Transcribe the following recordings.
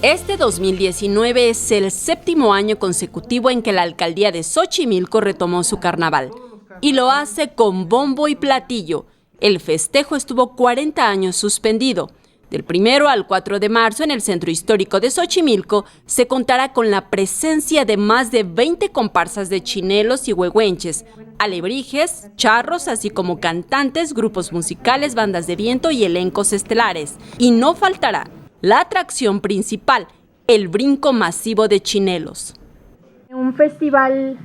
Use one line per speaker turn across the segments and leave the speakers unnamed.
Este 2019 es el 7º año consecutivo en que la alcaldía de Xochimilco retomó su carnaval. Y lo hace con bombo y platillo. El festejo estuvo 40 años suspendido. Del 1 al 4 de marzo en el centro histórico de Xochimilco se contará con la presencia de más de 20 comparsas de chinelos y huehuenches, alebrijes, charros, así como cantantes, grupos musicales, bandas de viento y elencos estelares. Y no faltará la atracción principal, el brinco masivo de chinelos.
Un festival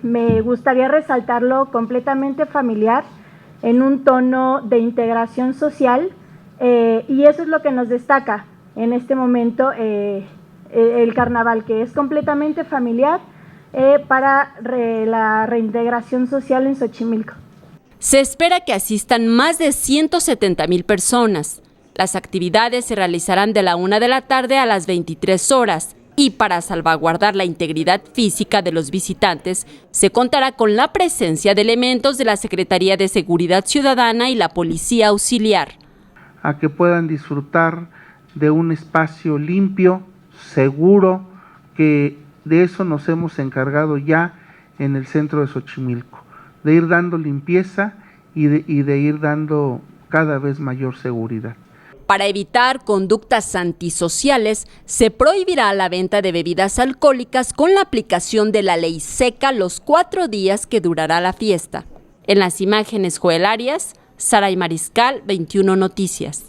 me gustaría resaltarlo completamente familiar, en un tono de integración social, y eso es lo que nos destaca en este momento el carnaval, que es completamente familiar para la reintegración social en Xochimilco.
Se espera que asistan más de 170,000 personas. Las actividades se realizarán de la 1 de la tarde a las 23 horas y para salvaguardar la integridad física de los visitantes, se contará con la presencia de elementos de la Secretaría de Seguridad Ciudadana y la Policía Auxiliar.
A que puedan disfrutar de un espacio limpio, seguro, que de eso nos hemos encargado ya en el centro de Xochimilco, de ir dando limpieza y de ir dando cada vez mayor seguridad.
Para evitar conductas antisociales, se prohibirá la venta de bebidas alcohólicas con la aplicación de la ley seca los 4 días que durará la fiesta. En las imágenes, Joel Arias, Saray Mariscal, 21 Noticias.